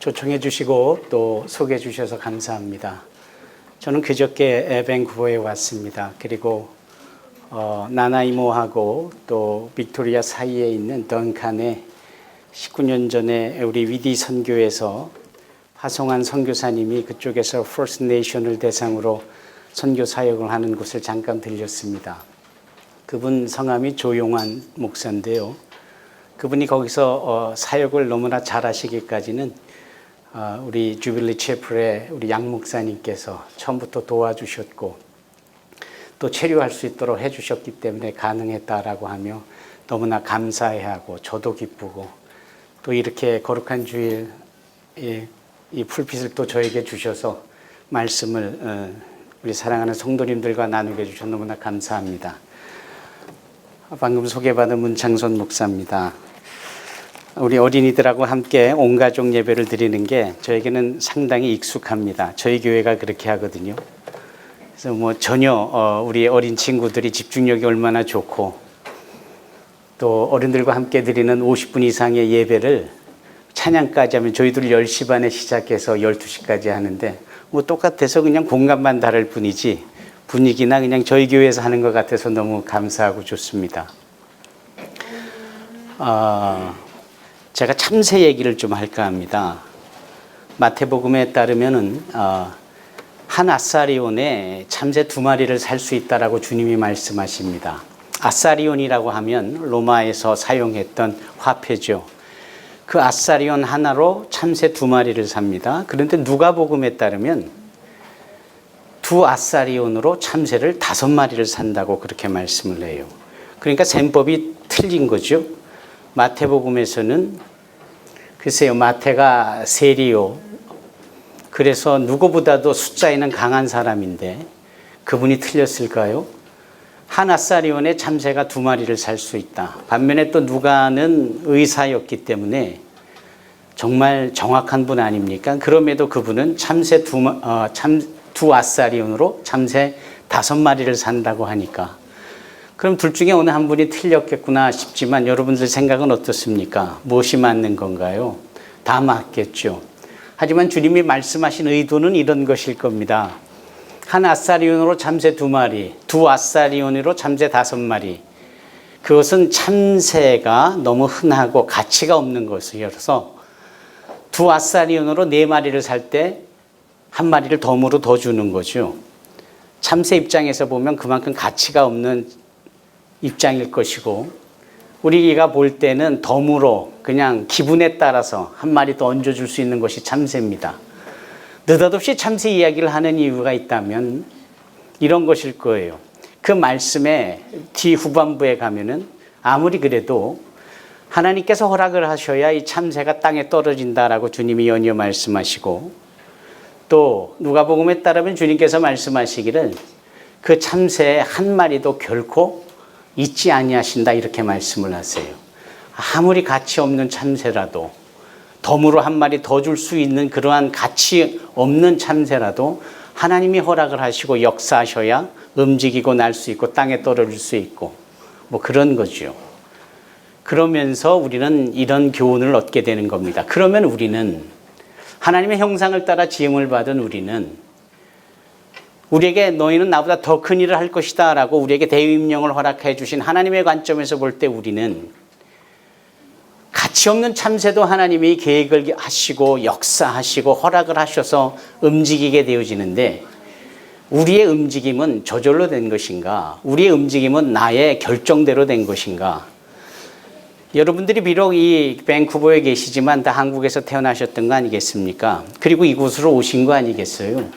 초청해 주시고 또 소개해 주셔서 감사합니다. 저는 그저께 밴쿠버에 왔습니다. 그리고 나나이모하고 또 빅토리아 사이에 있는 던칸에 19년 전에 우리 위디 선교에서 화성한 선교사님이 그쪽에서 퍼스트 네이션을 대상으로 선교 사역을 하는 곳을 잠깐 들렸습니다. 그분 성함이 조용환 목사인데요. 그분이 거기서 사역을 너무나 잘하시기까지는 우리 주빌리 채플의 우리 양 목사님께서 처음부터 도와주셨고 또 체류할 수 있도록 해주셨기 때문에 가능했다라고 하며 너무나 감사해하고 저도 기쁘고 또 이렇게 거룩한 주일 이 풀핏을 또 저에게 주셔서 말씀을 우리 사랑하는 성도님들과 나누게 해주셔서 너무나 감사합니다. 방금 소개받은 문창선 목사입니다. 우리 어린이들하고 함께 온 가족 예배를 드리는 게 저에게는 상당히 익숙합니다. 저희 교회가 그렇게 하거든요. 그래서 전혀 우리 어린 친구들이 집중력이 얼마나 좋고 또 어른들과 함께 드리는 50분 이상의 예배를 찬양까지 하면 저희들 10시 반에 시작해서 12시까지 하는데 똑같아서 그냥 공간만 다를 뿐이지 분위기나 그냥 저희 교회에서 하는 것 같아서 너무 감사하고 좋습니다. 제가 참새 얘기를 좀 할까 합니다. 마태복음에 따르면은 한 아사리온에 참새 2마리를 살 수 있다라고 주님이 말씀하십니다. 아사리온이라고 하면 로마에서 사용했던 화폐죠. 그 아사리온 하나로 참새 2마리를 삽니다. 그런데 누가복음에 따르면 2 아사리온으로 참새를 5마리를 산다고 그렇게 말씀을 해요. 그러니까 셈법이 틀린 거죠. 마태복음에서는 글쎄요, 마태가 세리요. 그래서 누구보다도 숫자에는 강한 사람인데 그분이 틀렸을까요? 한 아사리온에 참새가 2마리를 살 수 있다. 반면에 또 누가는 의사였기 때문에 정말 정확한 분 아닙니까? 그럼에도 그분은 참새 2 아사리온으로 참새 5마리를 산다고 하니까 그럼 둘 중에 어느 한 분이 틀렸겠구나 싶지만 여러분들 생각은 어떻습니까? 무엇이 맞는 건가요? 다 맞겠죠. 하지만 주님이 말씀하신 의도는 이런 것일 겁니다. 한 아사리온으로 참새 2마리, 2 아사리온으로 참새 5마리. 그것은 참새가 너무 흔하고 가치가 없는 것이어서 2 아사리온으로 4마리를 살 때 1마리를 덤으로 더 주는 거죠. 참새 입장에서 보면 그만큼 가치가 없는 입장일 것이고 우리가 볼 때는 덤으로 그냥 기분에 따라서 1마리 더 얹어줄 수 있는 것이 참새입니다. 느닷없이 참새 이야기를 하는 이유가 있다면 이런 것일 거예요. 그 말씀의 뒤 후반부에 가면은 아무리 그래도 하나님께서 허락을 하셔야 이 참새가 땅에 떨어진다라고 주님이 연이어 말씀하시고 또 누가복음에 따르면 주님께서 말씀하시기를 그 참새 1마리도 결코 잊지 아니하신다 이렇게 말씀을 하세요. 아무리 가치 없는 참새라도 덤으로 1마리 더 줄 수 있는 그러한 가치 없는 참새라도 하나님이 허락을 하시고 역사하셔야 움직이고 날 수 있고 땅에 떨어질 수 있고 그런 거죠. 그러면서 우리는 이런 교훈을 얻게 되는 겁니다. 그러면 우리는 하나님의 형상을 따라 지음을 받은 우리는 우리에게 너희는 나보다 더 큰 일을 할 것이다 라고 우리에게 대위임령을 허락해 주신 하나님의 관점에서 볼 때 우리는 가치 없는 참새도 하나님이 계획을 하시고 역사하시고 허락을 하셔서 움직이게 되어지는데 우리의 움직임은 저절로 된 것인가? 우리의 움직임은 나의 결정대로 된 것인가? 여러분들이 비록 이 밴쿠버에 계시지만 다 한국에서 태어나셨던 거 아니겠습니까? 그리고 이곳으로 오신 거 아니겠어요?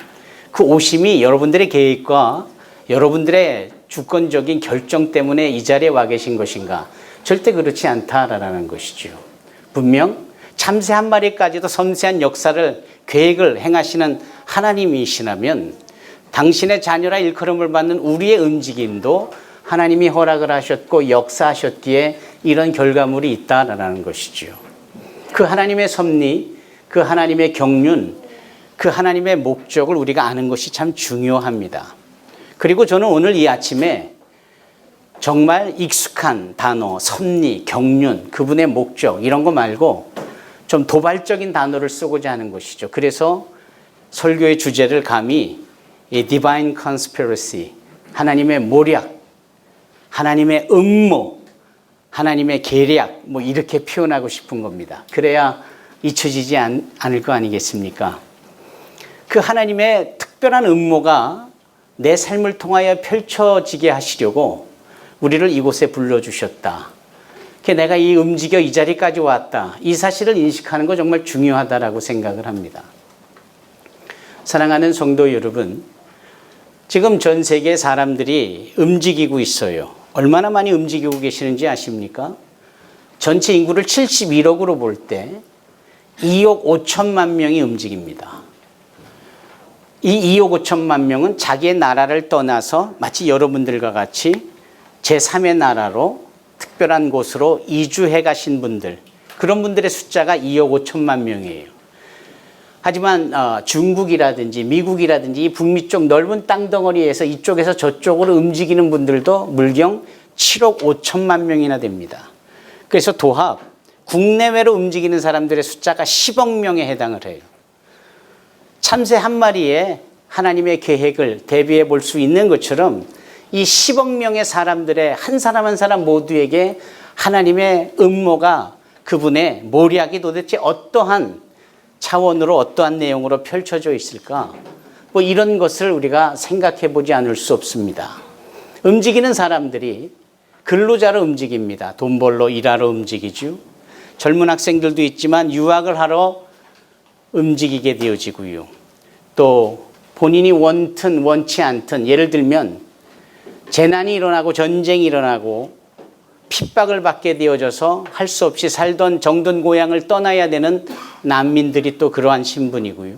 그 오심이 여러분들의 계획과 여러분들의 주권적인 결정 때문에 이 자리에 와 계신 것인가? 절대 그렇지 않다라는 것이죠. 분명 참새 1마리까지도 섬세한 역사를 계획을 행하시는 하나님이시라면 당신의 자녀라 일컬음을 받는 우리의 움직임도 하나님이 허락을 하셨고 역사하셨기에 이런 결과물이 있다라는 것이죠. 그 하나님의 섭리, 그 하나님의 경륜, 그 하나님의 목적을 우리가 아는 것이 참 중요합니다. 그리고 저는 오늘 이 아침에 정말 익숙한 단어, 섭리, 경륜, 그분의 목적 이런 거 말고 좀 도발적인 단어를 쓰고자 하는 것이죠. 그래서 설교의 주제를 감히 이 Divine Conspiracy, 하나님의 모략, 하나님의 음모, 하나님의 계략, 뭐 이렇게 표현하고 싶은 겁니다. 그래야 잊혀지지 않을 거 아니겠습니까? 그 하나님의 특별한 음모가 내 삶을 통하여 펼쳐지게 하시려고 우리를 이곳에 불러주셨다. 내가 이 움직여 이 자리까지 왔다. 이 사실을 인식하는 거 정말 중요하다라고 생각을 합니다. 사랑하는 성도 여러분, 지금 전 세계 사람들이 움직이고 있어요. 얼마나 많이 움직이고 계시는지 아십니까? 전체 인구를 71억으로 볼 때 2억 5천만 명이 움직입니다. 이 2억 5천만 명은 자기의 나라를 떠나서 마치 여러분들과 같이 제3의 나라로 특별한 곳으로 이주해 가신 분들, 그런 분들의 숫자가 2억 5천만 명이에요. 하지만 중국이라든지 미국이라든지 이 북미 쪽 넓은 땅덩어리에서 이쪽에서 저쪽으로 움직이는 분들도 물경 7억 5천만 명이나 됩니다. 그래서 도합 국내외로 움직이는 사람들의 숫자가 10억 명에 해당을 해요. 참새 한 마리에 하나님의 계획을 대비해 볼 수 있는 것처럼 이 10억 명의 사람들의 한 사람 한 사람 모두에게 하나님의 음모가, 그분의 모략이 도대체 어떠한 차원으로 어떠한 내용으로 펼쳐져 있을까? 뭐 이런 것을 우리가 생각해 보지 않을 수 없습니다. 움직이는 사람들이 근로자로 움직입니다. 돈 벌러 일하러 움직이죠. 젊은 학생들도 있지만 유학을 하러 움직이게 되어지고요. 또 본인이 원든 원치 않든, 예를 들면 재난이 일어나고 전쟁이 일어나고 핍박을 받게 되어져서 할 수 없이 살던 정든 고향을 떠나야 되는 난민들이 또 그러한 신분이고요.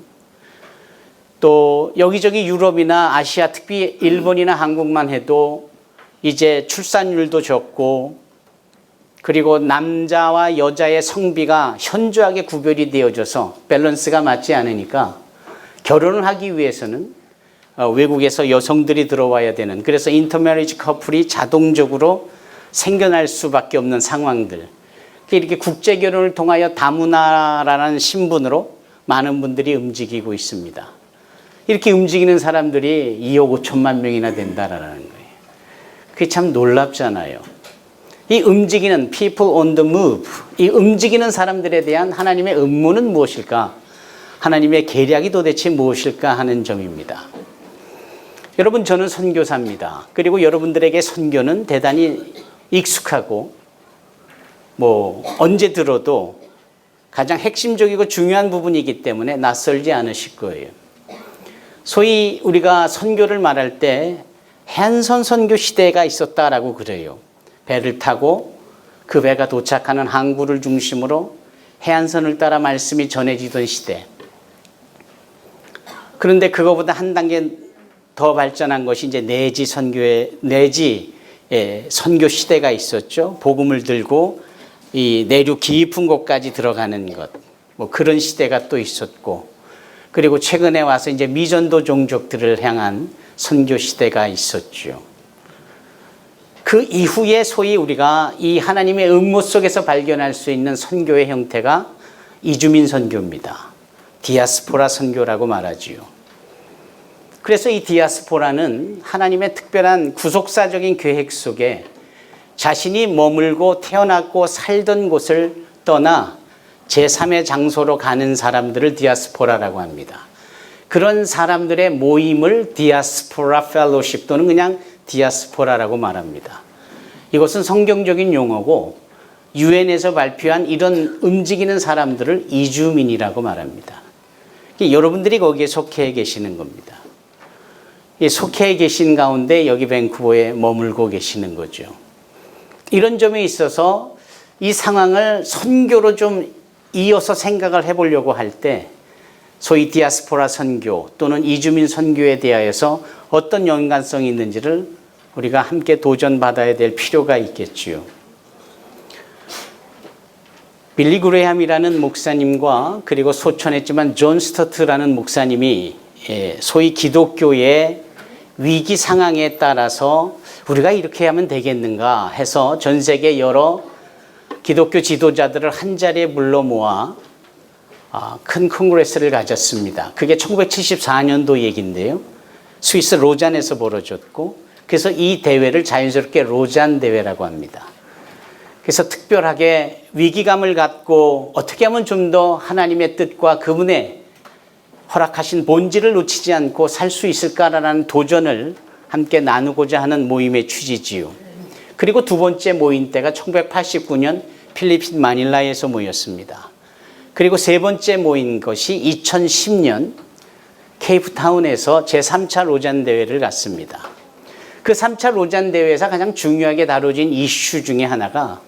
또 여기저기 유럽이나 아시아, 특히 일본이나 한국만 해도 이제 출산율도 적고, 그리고 남자와 여자의 성비가 현저하게 구별이 되어져서 밸런스가 맞지 않으니까 결혼을 하기 위해서는 외국에서 여성들이 들어와야 되는, 그래서 인터메리지 커플이 자동적으로 생겨날 수밖에 없는 상황들. 이렇게 국제 결혼을 통하여 다문화라는 신분으로 많은 분들이 움직이고 있습니다. 이렇게 움직이는 사람들이 2억 5천만 명이나 된다라는 거예요. 그게 참 놀랍잖아요. 이 움직이는 people on the move, 이 움직이는 사람들에 대한 하나님의 음모는 무엇일까? 하나님의 계략이 도대체 무엇일까 하는 점입니다. 여러분, 저는 선교사입니다. 그리고 여러분들에게 선교는 대단히 익숙하고 언제 들어도 가장 핵심적이고 중요한 부분이기 때문에 낯설지 않으실 거예요. 소위 우리가 선교를 말할 때 해안선 선교 시대가 있었다라고 그래요. 배를 타고 그 배가 도착하는 항구를 중심으로 해안선을 따라 말씀이 전해지던 시대. 그런데 그거보다 한 단계 더 발전한 것이 이제 내지 선교 시대가 있었죠. 복음을 들고 이 내륙 깊은 곳까지 들어가는 것, 그런 시대가 또 있었고, 그리고 최근에 와서 이제 미전도 종족들을 향한 선교 시대가 있었죠. 그 이후에 소위 우리가 이 하나님의 음모 속에서 발견할 수 있는 선교의 형태가 이주민 선교입니다. 디아스포라 선교라고 말하지요. 그래서 이 디아스포라는 하나님의 특별한 구속사적인 계획 속에 자신이 머물고 태어났고 살던 곳을 떠나 제3의 장소로 가는 사람들을 디아스포라라고 합니다. 그런 사람들의 모임을 디아스포라 펠로십 또는 그냥 디아스포라라고 말합니다. 이것은 성경적인 용어고 유엔에서 발표한 이런 움직이는 사람들을 이주민이라고 말합니다. 여러분들이 거기에 속해 계시는 겁니다. 속해 계신 가운데 여기 밴쿠버에 머물고 계시는 거죠. 이런 점에 있어서 이 상황을 선교로 좀 이어서 생각을 해보려고 할 때 소위 디아스포라 선교 또는 이주민 선교에 대하여서 어떤 연관성이 있는지를 우리가 함께 도전받아야 될 필요가 있겠지요. 빌리 그레함이라는 목사님과 그리고 소천했지만 존 스터트라는 목사님이 소위 기독교의 위기 상황에 따라서 우리가 이렇게 하면 되겠는가 해서 전 세계 여러 기독교 지도자들을 한 자리에 불러 모아 큰 콩그레스를 가졌습니다. 그게 1974년도 얘기인데요. 스위스 로잔에서 벌어졌고, 그래서 이 대회를 자연스럽게 로잔 대회라고 합니다. 그래서 특별하게 위기감을 갖고 어떻게 하면 좀 더 하나님의 뜻과 그분의 허락하신 본질을 놓치지 않고 살 수 있을까라는 도전을 함께 나누고자 하는 모임의 취지지요. 그리고 두 번째 모임 때가 1989년 필리핀 마닐라에서 모였습니다. 그리고 세 번째 모인 것이 2010년 케이프타운에서 제3차 로잔 대회를 갔습니다. 그 3차 로잔 대회에서 가장 중요하게 다뤄진 이슈 중에 하나가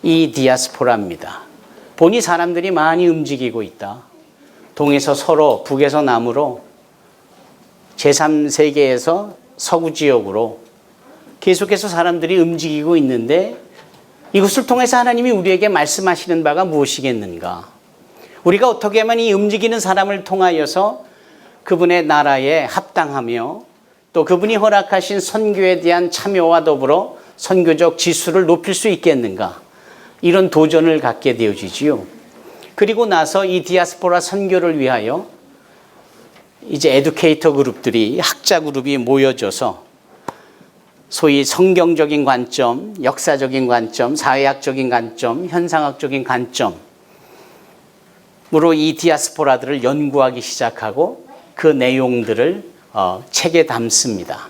이 디아스포라입니다. 보니 사람들이 많이 움직이고 있다. 동에서 서로, 북에서 남으로, 제3세계에서 서구 지역으로 계속해서 사람들이 움직이고 있는데 이것을 통해서 하나님이 우리에게 말씀하시는 바가 무엇이겠는가? 우리가 어떻게 하면 이 움직이는 사람을 통하여서 그분의 나라에 합당하며 또 그분이 허락하신 선교에 대한 참여와 더불어 선교적 지수를 높일 수 있겠는가? 이런 도전을 갖게 되어지지요. 그리고 나서 이 디아스포라 선교를 위하여 이제 에듀케이터 그룹들이, 학자 그룹이 모여져서 소위 성경적인 관점, 역사적인 관점, 사회학적인 관점, 현상학적인 관점으로 이 디아스포라들을 연구하기 시작하고 그 내용들을 책에 담습니다.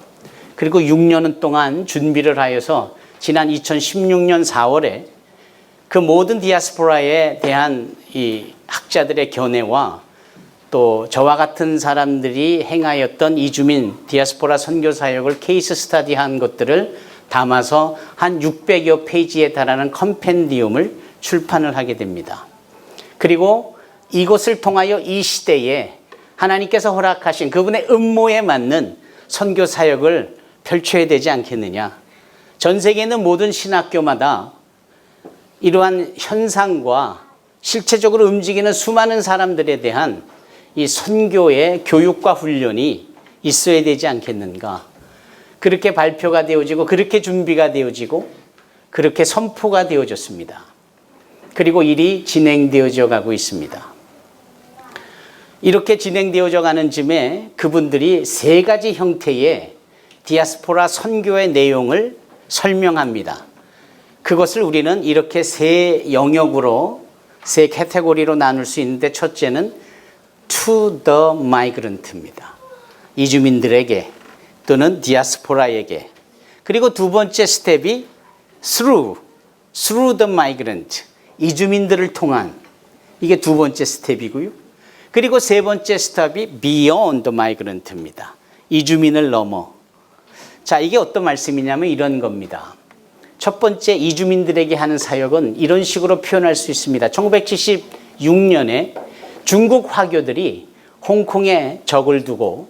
그리고 6년 동안 준비를 하여서 지난 2016년 4월에 그 모든 디아스포라에 대한 이 학자들의 견해와 또 저와 같은 사람들이 행하였던 이주민 디아스포라 선교 사역을 케이스 스터디한 것들을 담아서 한 600여 페이지에 달하는 컴펜디움을 출판을 하게 됩니다. 그리고 이것을 통하여 이 시대에 하나님께서 허락하신 그분의 음모에 맞는 선교 사역을 펼쳐야 되지 않겠느냐. 전 세계에 있는 모든 신학교마다 이러한 현상과 실체적으로 움직이는 수많은 사람들에 대한 이 선교의 교육과 훈련이 있어야 되지 않겠는가. 그렇게 발표가 되어지고 그렇게 준비가 되어지고 그렇게 선포가 되어졌습니다. 그리고 일이 진행되어져 가고 있습니다. 이렇게 진행되어져 가는 즈음에 그분들이 세 가지 형태의 디아스포라 선교의 내용을 설명합니다. 그것을 우리는 이렇게 세 영역으로, 세 카테고리로 나눌 수 있는데 첫째는 to the migrant입니다. 이주민들에게 또는 디아스포라에게. 그리고 두 번째 스텝이 through the migrant, 이주민들을 통한, 이게 두 번째 스텝이고요. 그리고 세 번째 스텝이 beyond the migrant입니다. 이주민을 넘어. 자, 이게 어떤 말씀이냐면 이런 겁니다. 첫 번째 이주민들에게 하는 사역은 이런 식으로 표현할 수 있습니다. 1976년에 중국 화교들이 홍콩에 적을 두고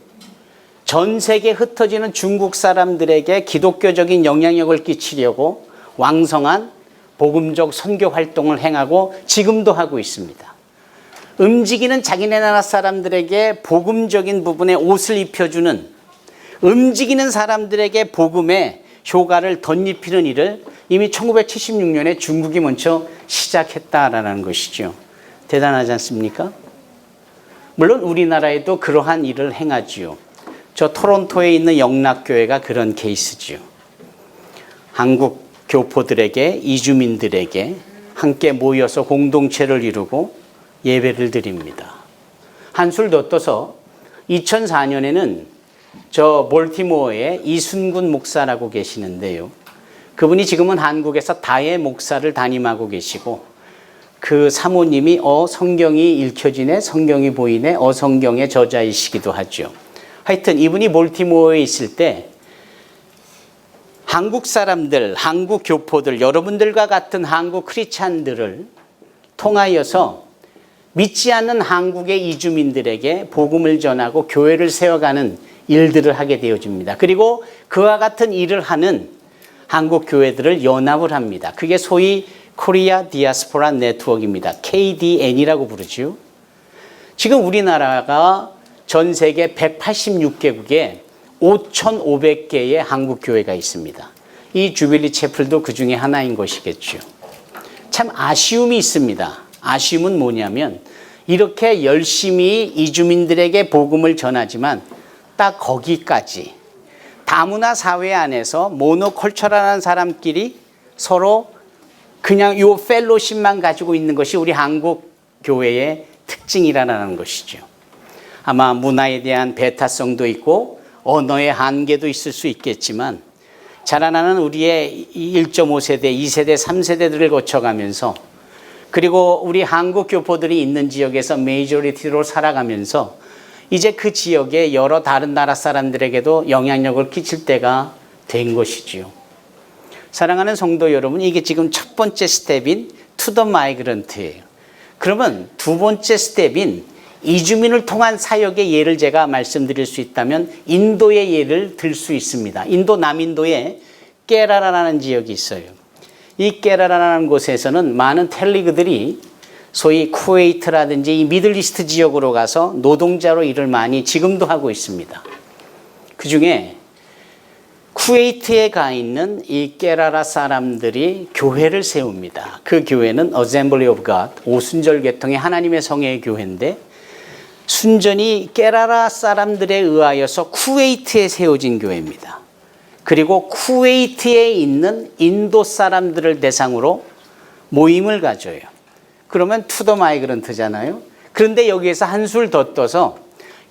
전 세계에 흩어지는 중국 사람들에게 기독교적인 영향력을 끼치려고 왕성한 복음적 선교 활동을 행하고 지금도 하고 있습니다. 움직이는 자기네 나라 사람들에게 복음적인 부분에 옷을 입혀주는, 움직이는 사람들에게 복음의 효과를 덧입히는 일을 이미 1976년에 중국이 먼저 시작했다라는 것이죠. 대단하지 않습니까? 물론 우리나라에도 그러한 일을 행하지요. 저 토론토에 있는 영락교회가 그런 케이스지요. 한국 교포들에게, 이주민들에게 함께 모여서 공동체를 이루고 예배를 드립니다. 한술 더 떠서 2004년에는 저 볼티모어에 이순군 목사라고 계시는데요. 그분이 지금은 한국에서 다혜 목사를 담임하고 계시고 그 사모님이 성경이 읽혀지네, 성경이 보이네, 성경의 저자이시기도 하죠. 하여튼 이분이 볼티모어에 있을 때 한국 사람들, 한국 교포들, 여러분들과 같은 한국 크리스찬들을 통하여서 믿지 않는 한국의 이주민들에게 복음을 전하고 교회를 세워가는 일들을 하게 되어집니다. 그리고 그와 같은 일을 하는 한국 교회들을 연합을 합니다. 그게 소위 코리아 디아스포라 네트워크입니다. KDN이라고 부르죠. 지금 우리나라가 전 세계 186개국에 5,500개의 한국 교회가 있습니다. 이 주빌리 채플도 그 중에 하나인 것이겠죠. 참 아쉬움이 있습니다. 아쉬움은 뭐냐면 이렇게 열심히 이주민들에게 복음을 전하지만 딱 거기까지 다문화 사회 안에서 모노컬처럴한 사람끼리 서로 그냥 요 펠로십만 가지고 있는 것이 우리 한국 교회의 특징이라는 것이죠. 아마 문화에 대한 배타성도 있고 언어의 한계도 있을 수 있겠지만 자라나는 우리의 1.5세대, 2세대, 3세대들을 거쳐가면서 그리고 우리 한국 교포들이 있는 지역에서 메이저리티로 살아가면서 이제 그 지역의 여러 다른 나라 사람들에게도 영향력을 끼칠 때가 된 것이지요. 사랑하는 성도 여러분, 이게 지금 첫 번째 스텝인 To the Migrant예요. 그러면 두 번째 스텝인 이주민을 통한 사역의 예를 제가 말씀드릴 수 있다면 인도의 예를 들 수 있습니다. 인도 남인도에 깨라라라는 지역이 있어요. 이 깨라라라는 곳에서는 많은 텔리그들이 소위 쿠웨이트라든지 이 미들리스트 지역으로 가서 노동자로 일을 많이 지금도 하고 있습니다. 그 중에 쿠웨이트에 가 있는 이 깨라라 사람들이 교회를 세웁니다. 그 교회는 Assembly of God, 오순절 계통의 하나님의 성회의 교회인데 순전히 깨라라 사람들에 의하여서 쿠웨이트에 세워진 교회입니다. 그리고 쿠웨이트에 있는 인도 사람들을 대상으로 모임을 가져요. 그러면 투더 마이그런트잖아요. 그런데 여기에서 한술 더 떠서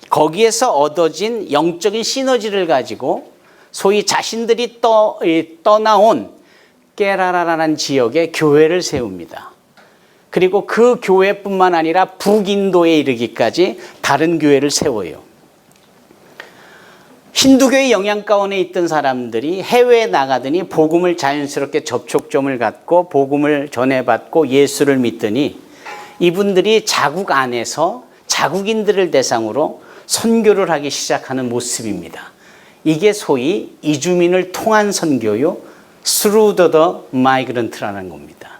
거기에서 얻어진 영적인 시너지를 가지고 소위 자신들이 떠나온 깨라라라는 지역에 교회를 세웁니다. 그리고 그 교회뿐만 아니라 북인도에 이르기까지 다른 교회를 세워요. 힌두교의 영향 가운데 있던 사람들이 해외에 나가더니 복음을 자연스럽게 접촉점을 갖고 복음을 전해받고 예수를 믿더니 이분들이 자국 안에서 자국인들을 대상으로 선교를 하기 시작하는 모습입니다. 이게 소위 이주민을 통한 선교요, through the migrant라는 겁니다.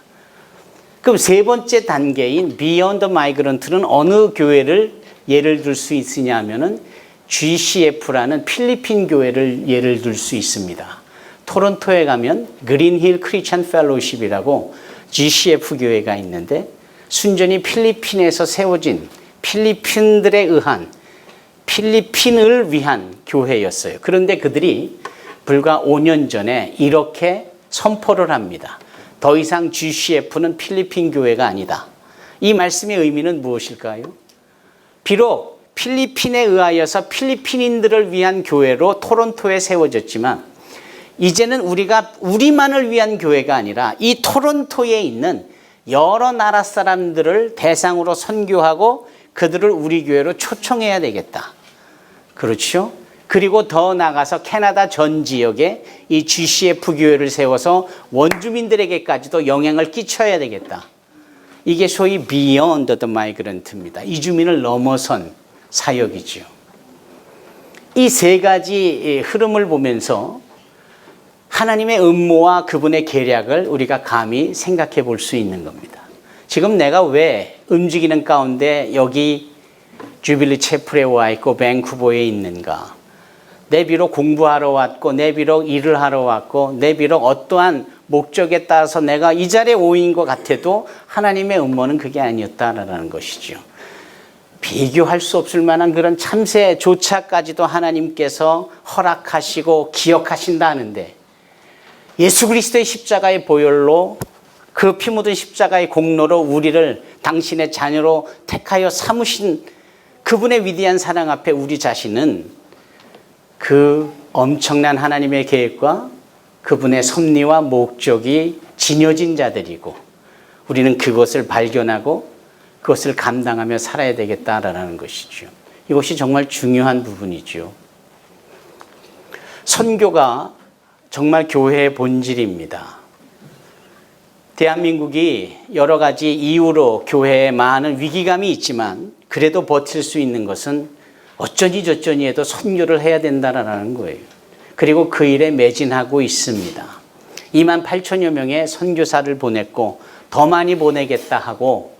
그럼 세 번째 단계인 beyond the migrant는 어느 교회를 예를 들 수 있으냐 하면은 GCF라는 필리핀 교회를 예를 들 수 있습니다. 토론토에 가면 그린힐 크리스천 펠로우십이라고 GCF 교회가 있는데 순전히 필리핀에서 세워진 필리핀들에 의한 필리핀을 위한 교회였어요. 그런데 그들이 불과 5년 전에 이렇게 선포를 합니다. 더 이상 GCF는 필리핀 교회가 아니다. 이 말씀의 의미는 무엇일까요? 비록 필리핀에 의하여서 필리핀인들을 위한 교회로 토론토에 세워졌지만 이제는 우리가 우리만을 위한 교회가 아니라 이 토론토에 있는 여러 나라 사람들을 대상으로 선교하고 그들을 우리 교회로 초청해야 되겠다. 그렇죠? 그리고 더 나가서 캐나다 전 지역에 이 GCF 교회를 세워서 원주민들에게까지도 영향을 끼쳐야 되겠다. 이게 소위 Beyond the Migrant입니다. 이주민을 넘어선 사역이죠. 이 세 가지 흐름을 보면서 하나님의 음모와 그분의 계략을 우리가 감히 생각해 볼 수 있는 겁니다. 지금 내가 왜 움직이는 가운데 여기 주빌리 채플에 와 있고 밴쿠버에 있는가? 내 비록 공부하러 왔고 내 비록 일을 하러 왔고 내 비록 어떠한 목적에 따라서 내가 이 자리에 오인 것 같아도 하나님의 음모는 그게 아니었다라는 것이죠. 비교할 수 없을 만한 그런 참새조차까지도 하나님께서 허락하시고 기억하신다는데 예수 그리스도의 십자가의 보혈로 그 피 묻은 십자가의 공로로 우리를 당신의 자녀로 택하여 삼으신 그분의 위대한 사랑 앞에 우리 자신은 그 엄청난 하나님의 계획과 그분의 섭리와 목적이 지녀진 자들이고 우리는 그것을 발견하고 그것을 감당하며 살아야 되겠다라는 것이죠. 이것이 정말 중요한 부분이죠. 선교가 정말 교회의 본질입니다. 대한민국이 여러 가지 이유로 교회에 많은 위기감이 있지만 그래도 버틸 수 있는 것은 어쩌니 저쩌니 해도 선교를 해야 된다라는 거예요. 그리고 그 일에 매진하고 있습니다. 28,000여 명의 선교사를 보냈고 더 많이 보내겠다 하고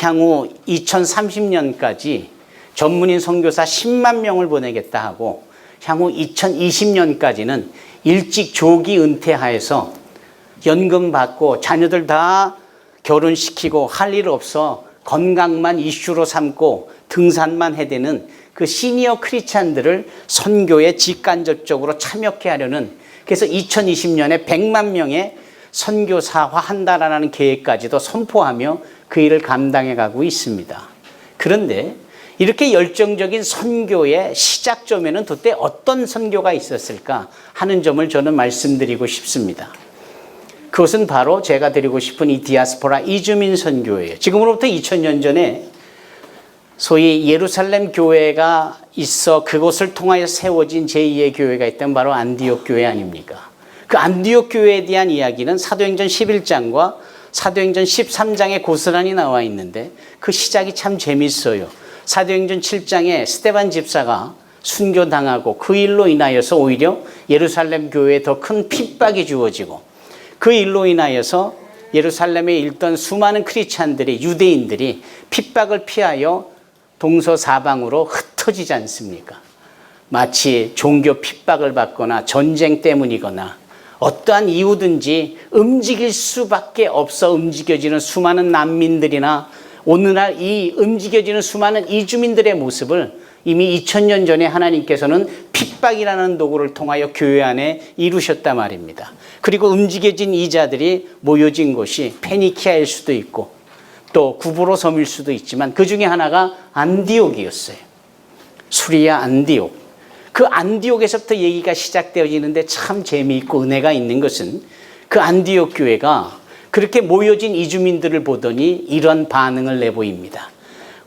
향후 2030년까지 전문인 선교사 10만 명을 보내겠다 하고 향후 2020년까지는 일찍 조기 은퇴하여서 연금 받고 자녀들 다 결혼시키고 할 일 없어 건강만 이슈로 삼고 등산만 해대는 그 시니어 크리스찬들을 선교에 직간접적으로 참여케 하려는, 그래서 2020년에 100만 명의 선교사화 한다라는 계획까지도 선포하며 그 일을 감당해 가고 있습니다. 그런데 이렇게 열정적인 선교의 시작점에는 도대체 어떤 선교가 있었을까 하는 점을 저는 말씀드리고 싶습니다. 그것은 바로 제가 드리고 싶은 이 디아스포라 이주민 선교예요. 지금으로부터 2000년 전에 소위 예루살렘 교회가 있어 그곳을 통하여 세워진 제2의 교회가 있다면 바로 안디옥 교회 아닙니까? 그 안디옥 교회에 대한 이야기는 사도행전 11장과 사도행전 13장에 고스란히 나와 있는데 그 시작이 참 재밌어요. 사도행전 7장에 스데반 집사가 순교당하고 그 일로 인하여서 오히려 예루살렘 교회에 더 큰 핍박이 주어지고, 그 일로 인하여서 예루살렘에 있던 수많은 크리스찬들이, 유대인들이 핍박을 피하여 동서사방으로 흩어지지 않습니까? 마치 종교 핍박을 받거나 전쟁 때문이거나 어떠한 이유든지 움직일 수밖에 없어 움직여지는 수많은 난민들이나 오늘날 이 움직여지는 수많은 이주민들의 모습을 이미 2000년 전에 하나님께서는 핍박이라는 도구를 통하여 교회 안에 이루셨단 말입니다. 그리고 움직여진 이 자들이 모여진 곳이 페니키아일 수도 있고 또 구브로 섬일 수도 있지만 그 중에 하나가 안디옥이었어요. 수리아 안디옥. 그 안디옥에서부터 얘기가 시작되어지는데 참 재미있고 은혜가 있는 것은 그 안디옥 교회가 그렇게 모여진 이주민들을 보더니 이런 반응을 내보입니다.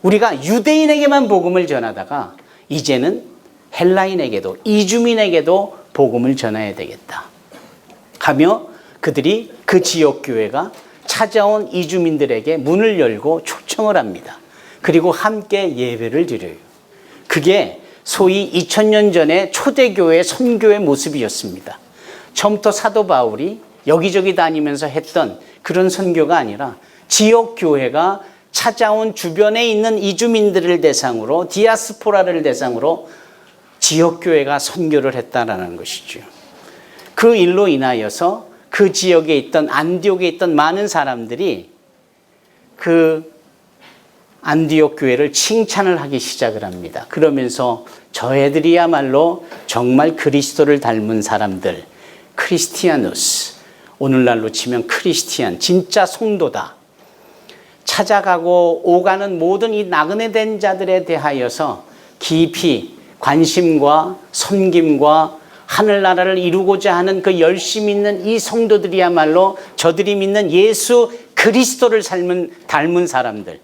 우리가 유대인에게만 복음을 전하다가 이제는 헬라인에게도, 이주민에게도 복음을 전해야 되겠다 하며 그들이 그 지역 교회가 찾아온 이주민들에게 문을 열고 초청을 합니다. 그리고 함께 예배를 드려요. 그게 소위 2000년 전에 초대교회 선교의 모습이었습니다. 처음부터 사도 바울이 여기저기 다니면서 했던 그런 선교가 아니라 지역 교회가 찾아온 주변에 있는 이주민들을 대상으로, 디아스포라를 대상으로 지역 교회가 선교를 했다라는 것이죠. 그 일로 인하여서 그 지역에 있던 안디옥에 있던 많은 사람들이 그 안디옥 교회를 칭찬을 하기 시작을 합니다. 그러면서 저 애들이야말로 정말 그리스도를 닮은 사람들, 크리스티아누스, 오늘날로 치면 크리스티안, 진짜 성도다. 찾아가고 오가는 모든 이 나그네 된 자들에 대하여서 깊이 관심과 섬김과 하늘나라를 이루고자 하는 그 열심 있는 이 성도들이야말로 저들이 믿는 예수 그리스도를 닮은 사람들.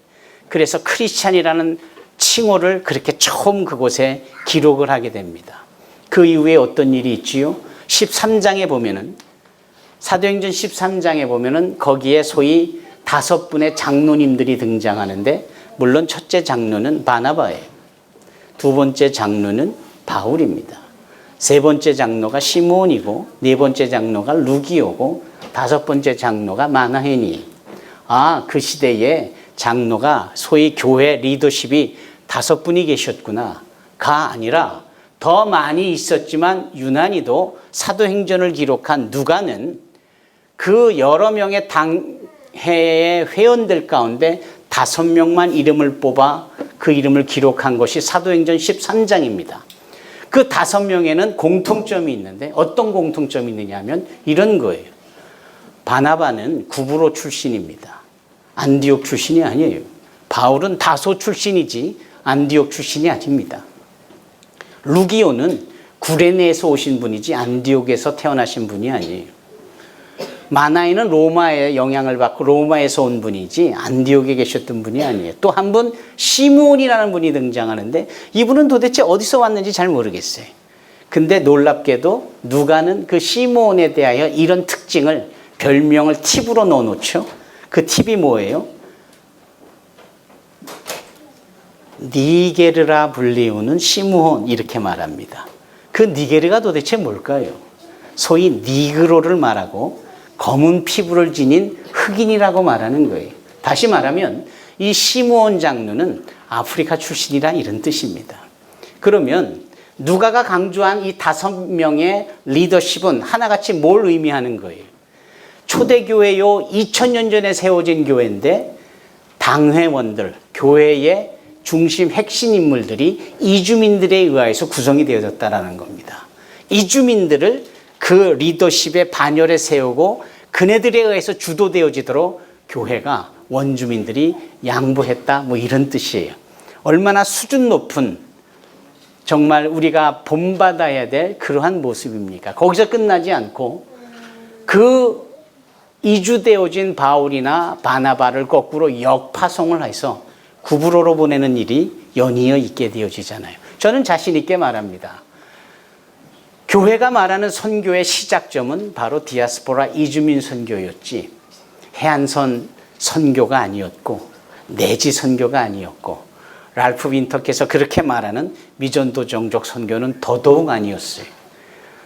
그래서 크리스찬이라는 칭호를 그렇게 처음 그곳에 기록을 하게 됩니다. 그 이후에 어떤 일이 있지요? 13장에 보면은, 사도행전 13장에 보면은 거기에 소위 5분의 장로님들이 등장하는데, 물론 첫째 장로는 바나바예요. 두 번째 장로는 바울입니다. 세 번째 장로가 시몬이고, 네 번째 장로가 루기오고, 다섯 번째 장로가 마나헤니. 아, 그 시대에 장로가 소위 교회 리더십이 5분이 계셨구나. 가 아니라 더 많이 있었지만 유난히도 사도행전을 기록한 누가는 그 여러 명의 당회의 회원들 가운데 5명만 이름을 뽑아 그 이름을 기록한 것이 사도행전 13장입니다. 그 5명에는 공통점이 있는데 어떤 공통점이 있느냐 하면 이런 거예요. 바나바는 구브로 출신입니다. 안디옥 출신이 아니에요. 바울은 다소 출신이지 안디옥 출신이 아닙니다. 루기오는 구레네에서 오신 분이지 안디옥에서 태어나신 분이 아니에요. 마나이는 로마의 영향을 받고 로마에서 온 분이지 안디옥에 계셨던 분이 아니에요. 또 한 분 시므온이라는 분이 등장하는데 이분은 도대체 어디서 왔는지 잘 모르겠어요. 근데 놀랍게도 누가는 그 시므온에 대하여 이런 특징을, 별명을 팁으로 넣어놓죠. 그 팁이 뭐예요? 니게르라 불리우는 시므온, 이렇게 말합니다. 그 니게르가 도대체 뭘까요? 소위 니그로를 말하고 검은 피부를 지닌 흑인이라고 말하는 거예요. 다시 말하면 이 시므온 장로는 아프리카 출신이라 이런 뜻입니다. 그러면 누가가 강조한 이 5명의 리더십은 하나같이 뭘 의미하는 거예요? 초대교회요, 2000년 전에 세워진 교회인데 당회원들, 교회의 중심 핵심 인물들이 이주민들에 의해서 구성이 되어졌다라는 겁니다. 이주민들을 그 리더십의 반열에 세우고 그네들에 의해서 주도되어지도록 교회가 원주민들이 양보했다, 뭐 이런 뜻이에요. 얼마나 수준 높은, 정말 우리가 본받아야 될 그러한 모습입니까? 거기서 끝나지 않고 그 이주되어진 바울이나 바나바를 거꾸로 역파송을 해서 구브로로 보내는 일이 연이어 있게 되어지잖아요. 저는 자신 있게 말합니다. 교회가 말하는 선교의 시작점은 바로 디아스포라 이주민 선교였지, 해안선 선교가 아니었고 내지 선교가 아니었고, 랄프 윈터께서 그렇게 말하는 미전도 종족 선교는 더더욱 아니었어요.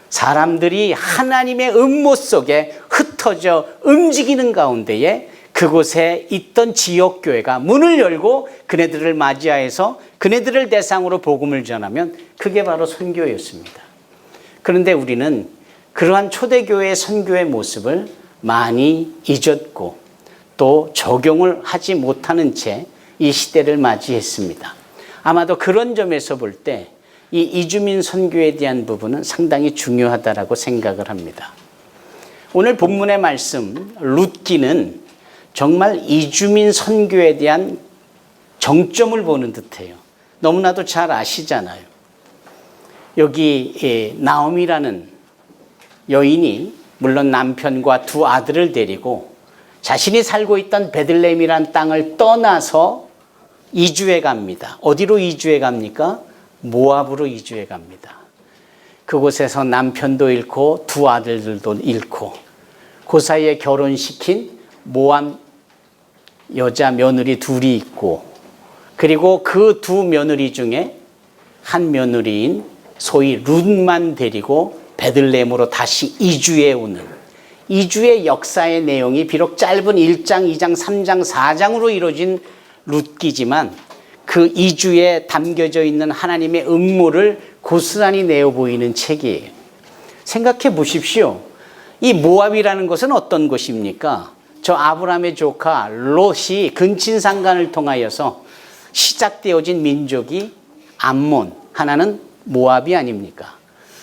사람들이 하나님의 음모 속에 흩어져 움직이는 가운데에 그곳에 있던 지역교회가 문을 열고 그네들을 맞이하여서 그네들을 대상으로 복음을 전하면 그게 바로 선교였습니다. 그런데 우리는 그러한 초대교회의 선교의 모습을 많이 잊었고 또 적용을 하지 못하는 채 이 시대를 맞이했습니다. 아마도 그런 점에서 볼 때 이 이주민 선교에 대한 부분은 상당히 중요하다라고 생각을 합니다. 오늘 본문의 말씀 룻기는 정말 이주민 선교에 대한 정점을 보는 듯해요. 너무나도 잘 아시잖아요. 여기 나오미라는 여인이 물론 남편과 두 아들을 데리고 자신이 살고 있던 베들레헴이란 땅을 떠나서 이주해 갑니다. 어디로 이주해 갑니까? 모압으로 이주해 갑니다. 그곳에서 남편도 잃고 두 아들들도 잃고 그 사이에 결혼시킨 모압 여자 며느리 둘이 있고, 그리고 그 두 며느리 중에 한 며느리인 소위 룻만 데리고 베들레헴으로 다시 이주해 오는, 이주의 역사의 내용이 비록 짧은 1장, 2장, 3장, 4장으로 이루어진 룻기지만 그 이주에 담겨져 있는 하나님의 음모를 고스란히 내어 보이는 책이에요. 생각해 보십시오. 이 모압이라는 것은 어떤 것입니까? 저 아브라함의 조카 롯이 근친상간을 통하여서 시작되어진 민족이 암몬, 하나는 모압이 아닙니까?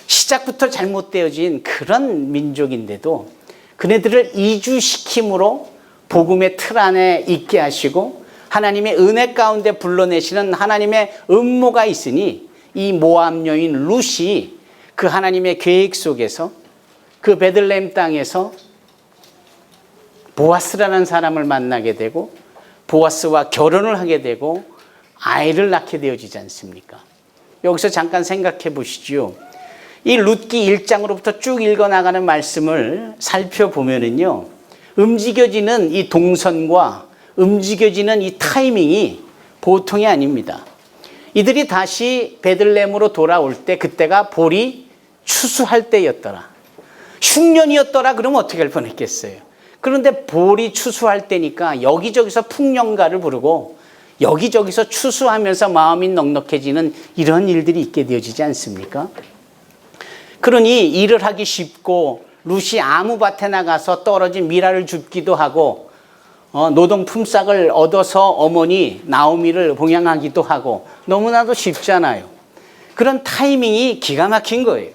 시작부터 잘못되어진 그런 민족인데도 그네들을 이주시킴으로 복음의 틀 안에 있게 하시고 하나님의 은혜 가운데 불러내시는 하나님의 음모가 있으니 이 모압 여인 룻이 그 하나님의 계획 속에서 그 베들레헴 땅에서 보아스라는 사람을 만나게 되고 보아스와 결혼을 하게 되고 아이를 낳게 되어지지 않습니까? 여기서 잠깐 생각해 보시죠. 이 룻기 1장으로부터 쭉 읽어나가는 말씀을 살펴보면은요, 움직여지는 이 동선과 움직여지는 이 타이밍이 보통이 아닙니다. 이들이 다시 베들레헴으로 돌아올 때 그때가 볼이 추수할 때였더라. 흉년이었더라 그러면 어떻게 할 뻔했겠어요. 그런데 볼이 추수할 때니까 여기저기서 풍년가를 부르고 여기저기서 추수하면서 마음이 넉넉해지는 이런 일들이 있게 되어지지 않습니까? 그러니 일을 하기 쉽고 룻이 아무 밭에 나가서 떨어진 미라를 줍기도 하고 노동 품삯을 얻어서 어머니 나오미를 봉양하기도 하고 너무나도 쉽잖아요. 그런 타이밍이 기가 막힌 거예요.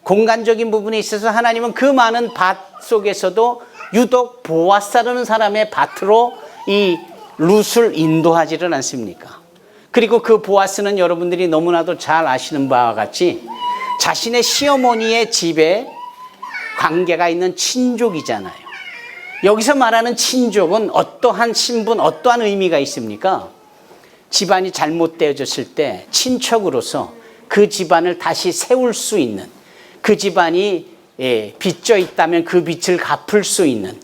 공간적인 부분에 있어서 하나님은 그 많은 밭 속에서도 유독 보아스라는 사람의 밭으로 이 룻을 인도하지를 않습니까? 그리고 그 보아스는 여러분들이 너무나도 잘 아시는 바와 같이 자신의 시어머니의 집에 관계가 있는 친족이잖아요. 여기서 말하는 친족은 어떠한 신분, 어떠한 의미가 있습니까? 집안이 잘못되어졌을 때 친척으로서 그 집안을 다시 세울 수 있는, 그 집안이 빚져 있다면 그 빚을 갚을 수 있는,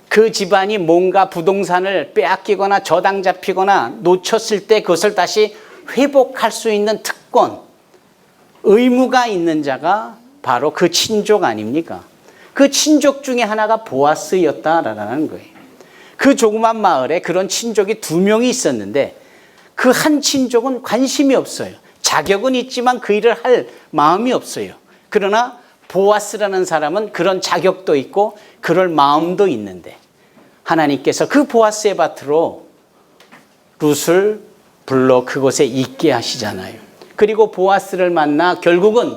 그 집안이 뭔가 부동산을 빼앗기거나 저당 잡히거나 놓쳤을 때 그것을 다시 회복할 수 있는 특권, 의무가 있는 자가 바로 그 친족 아닙니까? 그 친족 중에 하나가 보아스였다라는 거예요. 그 조그만 마을에 그런 친족이 2명이 있었는데 그 한 친족은 관심이 없어요. 자격은 있지만 그 일을 할 마음이 없어요. 그러나 보아스라는 사람은 그런 자격도 있고 그럴 마음도 있는데 하나님께서 그 보아스의 밭으로 룻을 불러 그곳에 있게 하시잖아요. 그리고 보아스를 만나 결국은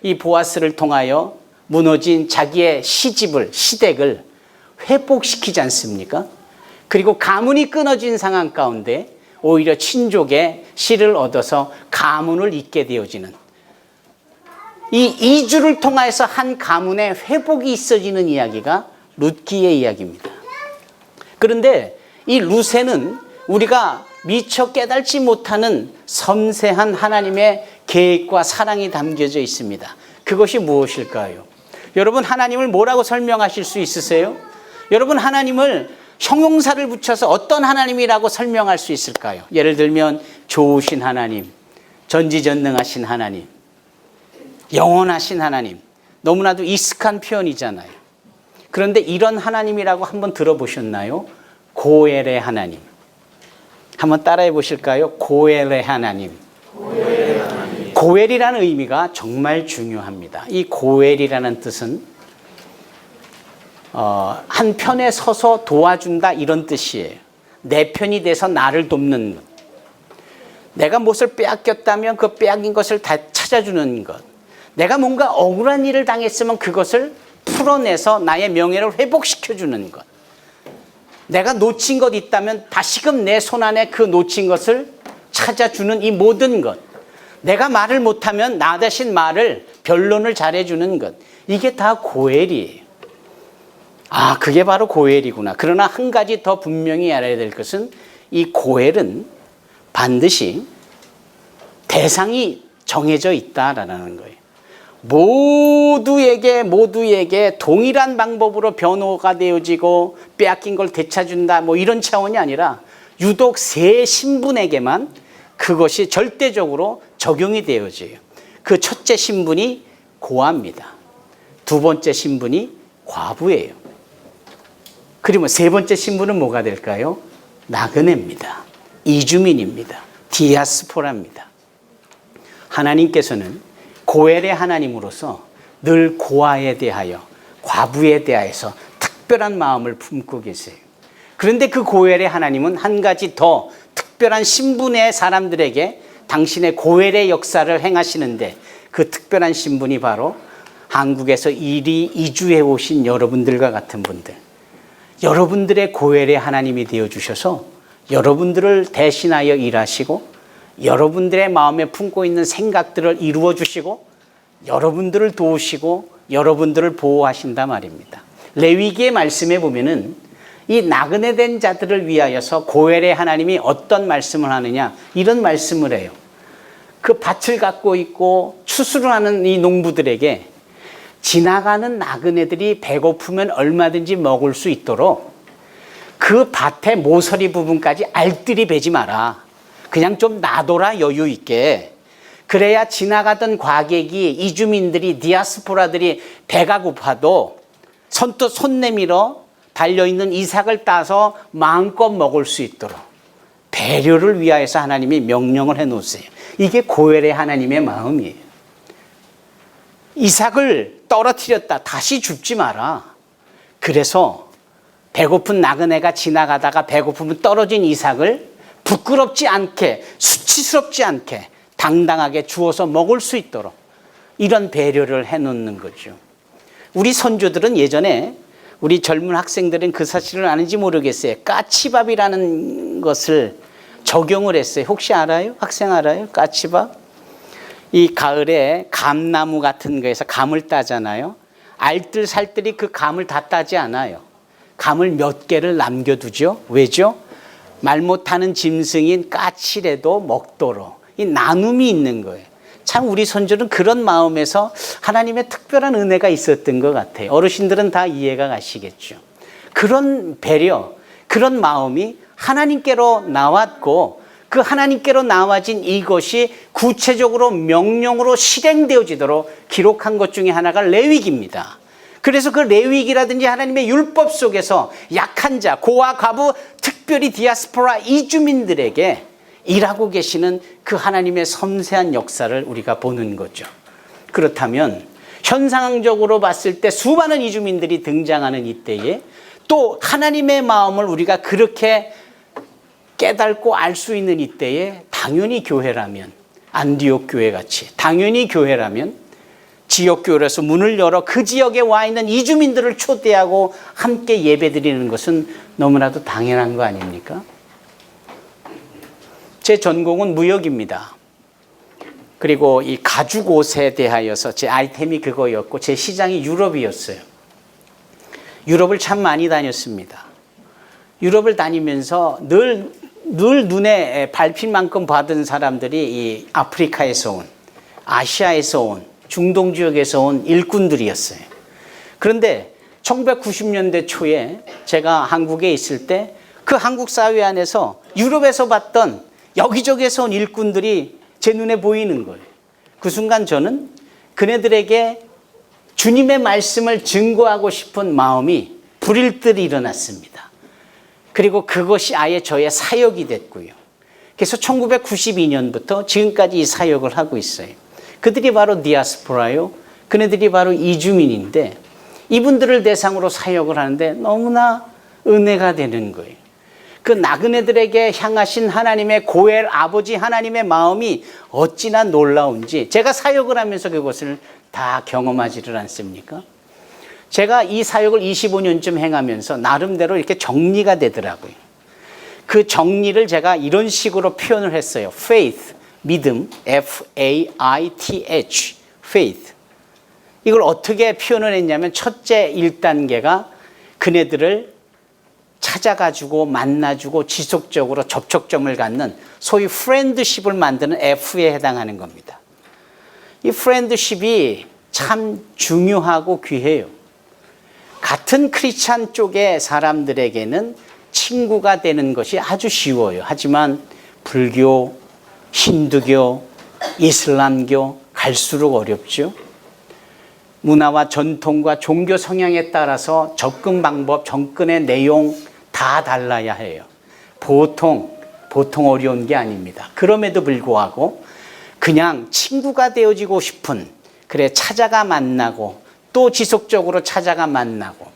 이 보아스를 통하여 무너진 자기의 시댁을 회복시키지 않습니까? 그리고 가문이 끊어진 상황 가운데 오히려 친족의 씨를 얻어서 가문을 잇게 되어지는, 이 이주를 통해서 한 가문의 회복이 있어지는 이야기가 룻기의 이야기입니다. 그런데 이 룻에는 우리가 미처 깨달지 못하는 섬세한 하나님의 계획과 사랑이 담겨져 있습니다. 그것이 무엇일까요? 여러분, 하나님을 뭐라고 설명하실 수 있으세요? 여러분, 하나님을 형용사를 붙여서 어떤 하나님이라고 설명할 수 있을까요? 예를 들면 좋으신 하나님, 전지전능하신 하나님, 영원하신 하나님, 너무나도 익숙한 표현이잖아요. 그런데 이런 하나님이라고 한번 들어보셨나요? 고엘의 하나님. 한번 따라해 보실까요? 고엘의 하나님. 고엘이라는 의미가 정말 중요합니다. 이 고엘이라는 뜻은 한 편에 서서 도와준다, 이런 뜻이에요. 내 편이 돼서 나를 돕는 것. 내가 무엇을 빼앗겼다면 그 빼앗긴 것을 다 찾아주는 것. 내가 뭔가 억울한 일을 당했으면 그것을 풀어내서 나의 명예를 회복시켜주는 것. 내가 놓친 것 있다면 다시금 내 손안에 그 놓친 것을 찾아주는 이 모든 것. 내가 말을 못하면 나 대신 말을, 변론을 잘해주는 것. 이게 다 고엘이에요. 아, 그게 바로 고엘이구나. 그러나 한 가지 더 분명히 알아야 될 것은 이 고엘은 반드시 대상이 정해져 있다라는 거예요. 모두에게 동일한 방법으로 변호가 되어지고 빼앗긴 걸 되찾준다, 뭐 이런 차원이 아니라 유독 세 신분에게만 그것이 절대적으로 적용이 되어져요. 그 첫째 신분이 고아입니다. 두 번째 신분이 과부예요. 그리고 세 번째 신분은 뭐가 될까요? 나그네입니다. 이주민입니다. 디아스포라입니다. 하나님께서는 고엘의 하나님으로서 늘 고아에 대하여, 과부에 대하여서 특별한 마음을 품고 계세요. 그런데 그 고엘의 하나님은 한 가지 더 특별한 신분의 사람들에게 당신의 고엘의 역사를 행하시는데, 그 특별한 신분이 바로 한국에서 이리 이주해 오신 여러분들과 같은 분들, 여러분들의 고엘의 하나님이 되어주셔서 여러분들을 대신하여 일하시고, 여러분들의 마음에 품고 있는 생각들을 이루어 주시고, 여러분들을 도우시고, 여러분들을 보호하신다 말입니다. 레위기의 말씀에 보면은 이 나그네 된 자들을 위하여서 고엘의 하나님이 어떤 말씀을 하느냐, 이런 말씀을 해요. 그 밭을 갖고 있고 추수를 하는 이 농부들에게 지나가는 나그네들이 배고프면 얼마든지 먹을 수 있도록 그 밭의 모서리 부분까지 알뜰히 베지 마라. 그냥 좀 놔둬라, 여유 있게. 그래야 지나가던 과객이, 이주민들이, 디아스포라들이 배가 고파도 손톱 손 내밀어 달려있는 이삭을 따서 마음껏 먹을 수 있도록 배려를 위하여서 하나님이 명령을 해놓으세요. 이게 고엘의 하나님의 마음이에요. 이삭을 떨어뜨렸다, 다시 줍지 마라. 그래서 배고픈 나그네가 지나가다가 배고프면 떨어진 이삭을 부끄럽지 않게, 수치스럽지 않게 당당하게 주어서 먹을 수 있도록 이런 배려를 해놓는 거죠. 우리 선조들은 예전에, 우리 젊은 학생들은 그 사실을 아는지 모르겠어요, 까치밥이라는 것을 적용을 했어요. 혹시 알아요? 학생 알아요? 까치밥? 이 가을에 감나무 같은 거에서 감을 따잖아요. 알뜰살뜰이 그 감을 다 따지 않아요. 감을 몇 개를 남겨두죠. 왜죠? 말 못하는 짐승인 까치라도 먹도록 이 나눔이 있는 거예요. 참 우리 선조는 그런 마음에서 하나님의 특별한 은혜가 있었던 것 같아요. 어르신들은 다 이해가 가시겠죠. 그런 배려, 그런 마음이 하나님께로 나왔고, 그 하나님께로 나와진 이것이 구체적으로 명령으로 실행되어지도록 기록한 것 중에 하나가 레위기입니다. 그래서 그 레위기라든지 하나님의 율법 속에서 약한 자, 고아, 과부, 특별히 디아스포라 이주민들에게 일하고 계시는 그 하나님의 섬세한 역사를 우리가 보는 거죠. 그렇다면 현상적으로 봤을 때 수많은 이주민들이 등장하는 이때에 또 하나님의 마음을 우리가 그렇게 깨닫고 알 수 있는 이때에 당연히 교회라면, 안디옥 교회 같이 당연히 교회라면 지역교회로서 문을 열어 그 지역에 와 있는 이주민들을 초대하고 함께 예배드리는 것은 너무나도 당연한 거 아닙니까? 제 전공은 무역입니다. 그리고 이 가죽옷에 대하여서 제 아이템이 그거였고 제 시장이 유럽이었어요. 유럽을 참 많이 다녔습니다. 유럽을 다니면서 늘 눈에 밟힐 만큼 받은 사람들이 이 아프리카에서 온, 아시아에서 온, 중동 지역에서 온 일꾼들이었어요. 그런데 1990년대 초에 제가 한국에 있을 때 그 한국 사회 안에서 유럽에서 봤던 여기저기에서 온 일꾼들이 제 눈에 보이는 거예요. 그 순간 저는 그네들에게 주님의 말씀을 증거하고 싶은 마음이 불일듯 일어났습니다. 그리고 그것이 아예 저의 사역이 됐고요. 그래서 1992년부터 지금까지 이 사역을 하고 있어요. 그들이 바로 디아스포라요. 그네들이 바로 이주민인데 이분들을 대상으로 사역을 하는데 너무나 은혜가 되는 거예요. 그 나그네들에게 향하신 하나님의 고엘 아버지 하나님의 마음이 어찌나 놀라운지 제가 사역을 하면서 그것을 다 경험하지를 않습니까? 제가 이 사역을 25년쯤 행하면서 나름대로 이렇게 정리가 되더라고요. 그 정리를 제가 이런 식으로 표현을 했어요. faith, 믿음, F-A-I-T-H, faith. 이걸 어떻게 표현을 했냐면 첫째 1단계가 그네들을 찾아가지고 만나주고 지속적으로 접촉점을 갖는 소위 프렌드십을 만드는 F에 해당하는 겁니다. 이 프렌드십이 참 중요하고 귀해요. 같은 크리스찬 쪽의 사람들에게는 친구가 되는 것이 아주 쉬워요. 하지만 불교, 힌두교, 이슬람교 갈수록 어렵죠. 문화와 전통과 종교 성향에 따라서 접근 방법, 접근의 내용 다 달라야 해요. 보통 어려운 게 아닙니다. 그럼에도 불구하고 그냥 친구가 되어지고 싶은, 그래 찾아가 만나고 또 지속적으로 찾아가 만나고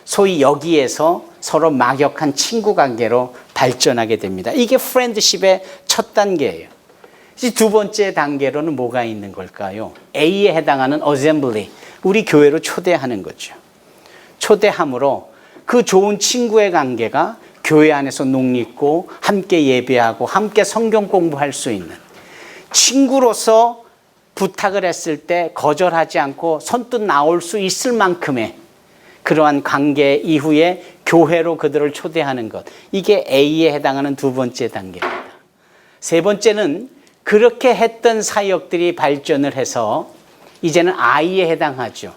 소위 여기에서 서로 막역한 친구 관계로 발전하게 됩니다. 이게 프렌드십의 첫 단계예요. 두 번째 단계로는 뭐가 있는 걸까요? A에 해당하는 어셈블리, 우리 교회로 초대하는 거죠. 초대함으로 그 좋은 친구의 관계가 교회 안에서 녹립고 함께 예배하고 함께 성경 공부할 수 있는 친구로서 부탁을 했을 때 거절하지 않고 선뜻 나올 수 있을 만큼의 그러한 관계 이후에 교회로 그들을 초대하는 것. 이게 A에 해당하는 두 번째 단계입니다. 세 번째는 그렇게 했던 사역들이 발전을 해서 이제는 I에 해당하죠.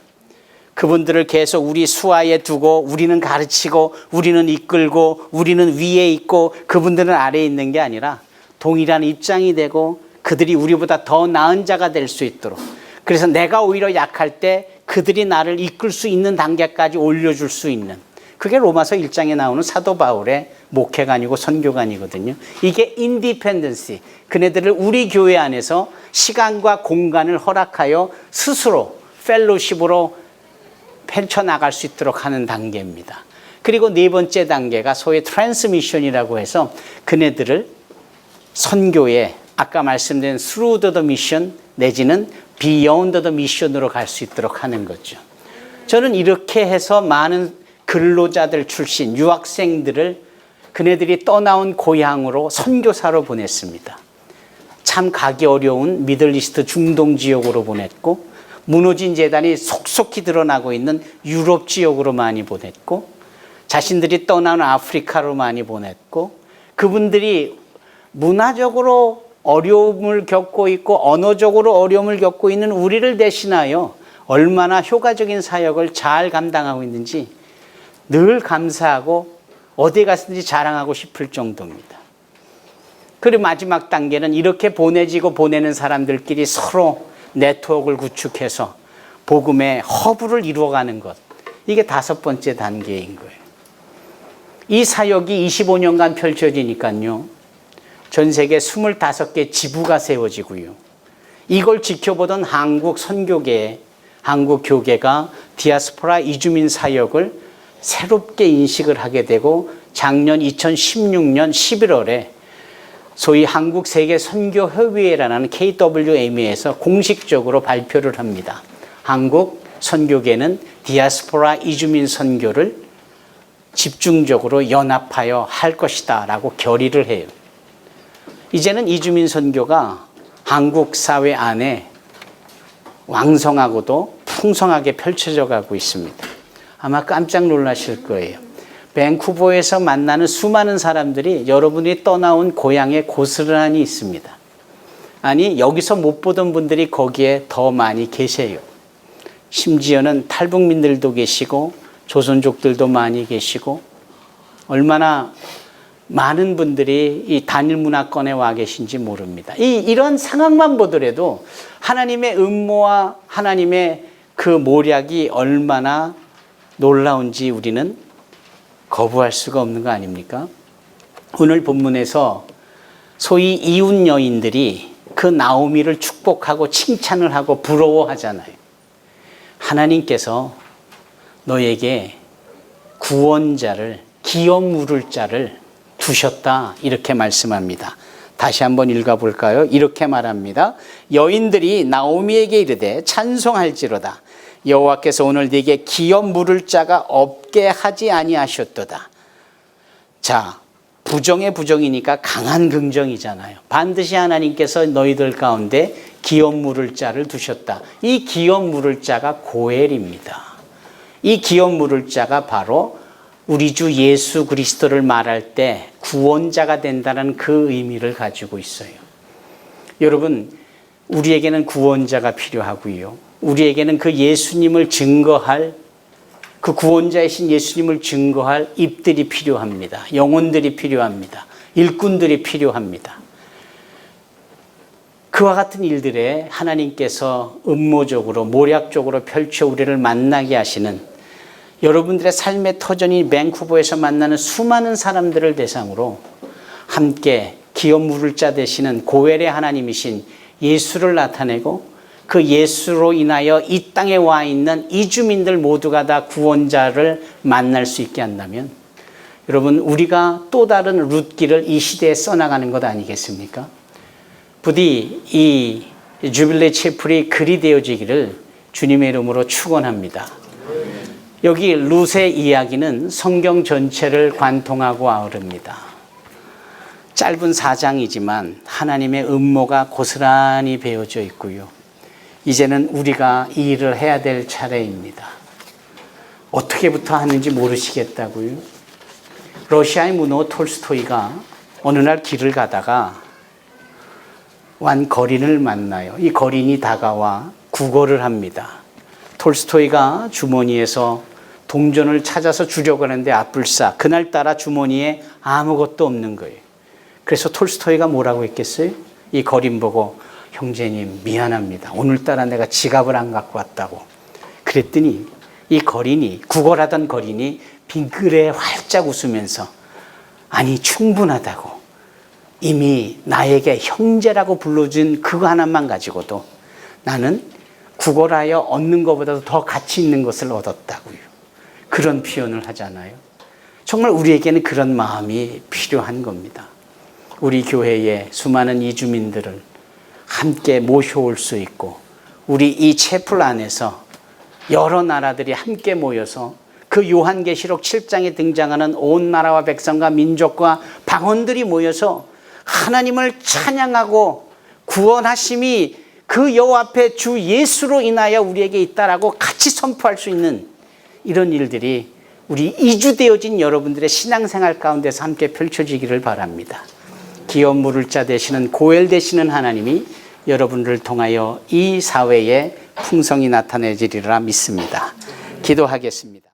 그분들을 계속 우리 수하에 두고 우리는 가르치고 우리는 이끌고 우리는 위에 있고 그분들은 아래에 있는 게 아니라 동일한 입장이 되고 그들이 우리보다 더 나은 자가 될 수 있도록, 그래서 내가 오히려 약할 때 그들이 나를 이끌 수 있는 단계까지 올려줄 수 있는, 그게 로마서 1장에 나오는 사도 바울의 목회관이고 선교관이거든요. 이게 인디펜던시, 그네들을 우리 교회 안에서 시간과 공간을 허락하여 스스로 펠로십으로 펼쳐나갈 수 있도록 하는 단계입니다. 그리고 네 번째 단계가 소위 트랜스미션이라고 해서 그네들을 선교에 아까 말씀드린 through the mission 내지는 beyond the mission으로 갈 수 있도록 하는 거죠. 저는 이렇게 해서 많은 근로자들 출신 유학생들을 그네들이 떠나온 고향으로 선교사로 보냈습니다. 참 가기 어려운 미들리스트 중동 지역으로 보냈고 무너진 재단이 속속히 드러나고 있는 유럽 지역으로 많이 보냈고 자신들이 떠나온 아프리카로 많이 보냈고 그분들이 문화적으로 어려움을 겪고 있고 언어적으로 어려움을 겪고 있는 우리를 대신하여 얼마나 효과적인 사역을 잘 감당하고 있는지 늘 감사하고 어디에 갔든지 자랑하고 싶을 정도입니다. 그리고 마지막 단계는 이렇게 보내지고 보내는 사람들끼리 서로 네트워크를 구축해서 복음의 허브를 이루어가는 것. 이게 다섯 번째 단계인 거예요. 이 사역이 25년간 펼쳐지니까요. 전 세계 25개 지부가 세워지고요. 이걸 지켜보던 한국 선교계, 한국 교계가 디아스포라 이주민 사역을 새롭게 인식을 하게 되고 작년 2016년 11월에 소위 한국세계선교협의회라는 KWME에서 공식적으로 발표를 합니다. 한국 선교계는 디아스포라 이주민 선교를 집중적으로 연합하여 할 것이다 라고 결의를 해요. 이제는 이주민 선교가 한국 사회 안에 왕성하고도 풍성하게 펼쳐져 가고 있습니다. 아마 깜짝 놀라실 거예요. 밴쿠버에서 만나는 수많은 사람들이 여러분이 떠나온 고향에 고스란히 있습니다. 아니, 여기서 못 보던 분들이 거기에 더 많이 계세요. 심지어는 탈북민들도 계시고 조선족들도 많이 계시고 얼마나 많은 분들이 이 단일 문화권에 와 계신지 모릅니다. 이런 상황만 보더라도 하나님의 음모와 하나님의 그 모략이 얼마나 놀라운지 우리는 거부할 수가 없는 거 아닙니까? 오늘 본문에서 소위 이웃 여인들이 그 나오미를 축복하고 칭찬을 하고 부러워하잖아요. 하나님께서 너에게 구원자를, 기업 물을 자를 두셨다 이렇게 말씀합니다. 다시 한번 읽어볼까요? 이렇게 말합니다. 여인들이 나오미에게 이르되 찬송할지로다. 여호와께서 오늘 네게 기업 물을 자가 없게 하지 아니하셨도다. 자, 부정의 부정이니까 강한 긍정이잖아요. 반드시 하나님께서 너희들 가운데 기업 물을 자를 두셨다. 이 기업 물을 자가 고엘입니다. 이 기업 물을 자가 바로 우리 주 예수 그리스도를 말할 때 구원자가 된다는 그 의미를 가지고 있어요. 여러분, 우리에게는 구원자가 필요하고요. 우리에게는 그 예수님을 증거할, 그 구원자이신 예수님을 증거할 입들이 필요합니다. 영혼들이 필요합니다. 일꾼들이 필요합니다. 그와 같은 일들에 하나님께서 음모적으로 모략적으로 펼쳐 우리를 만나게 하시는 여러분들의 삶의 터전이 밴쿠버에서 만나는 수많은 사람들을 대상으로 함께 기업 물을 자 되시는 고엘의 하나님이신 예수를 나타내고 그 예수로 인하여 이 땅에 와 있는 이주민들 모두가 다 구원자를 만날 수 있게 한다면 여러분, 우리가 또 다른 룻길을 이 시대에 써나가는 것 아니겠습니까? 부디 이 주빌레 채플이 그리 되어지기를 주님의 이름으로 축원합니다. 여기 룻의 이야기는 성경 전체를 관통하고 아우릅니다. 짧은 4장이지만 하나님의 음모가 고스란히 배어져 있고요. 이제는 우리가 이 일을 해야 될 차례입니다. 어떻게부터 하는지 모르시겠다고요? 러시아의 문호 톨스토이가 어느 날 길을 가다가 완 거린을 만나요. 이 거린이 다가와 구걸을 합니다. 톨스토이가 주머니에서 동전을 찾아서 주려고 하는데 아뿔싸 그날따라 주머니에 아무것도 없는 거예요. 그래서 톨스토이가 뭐라고 했겠어요? 이 거린 보고 형제님 미안합니다. 오늘따라 내가 지갑을 안 갖고 왔다고. 그랬더니 이 거린이, 구걸하던 거린이 빙그레 활짝 웃으면서 아니 충분하다고. 이미 나에게 형제라고 불러준 그거 하나만 가지고도 나는 구걸하여 얻는 것보다도 더 가치 있는 것을 얻었다고요. 그런 표현을 하잖아요. 정말 우리에게는 그런 마음이 필요한 겁니다. 우리 교회의 수많은 이주민들을 함께 모셔올 수 있고 우리 이 채플 안에서 여러 나라들이 함께 모여서 그 요한계시록 7장에 등장하는 온 나라와 백성과 민족과 방언들이 모여서 하나님을 찬양하고 구원하심이 그 여호와 앞에 주 예수로 인하여 우리에게 있다라고 같이 선포할 수 있는 이런 일들이 우리 이주되어진 여러분들의 신앙생활 가운데서 함께 펼쳐지기를 바랍니다. 기업 물을 자 되시는 고엘 되시는 하나님이 여러분을 통하여 이 사회에 풍성이 나타내지리라 믿습니다. 기도하겠습니다.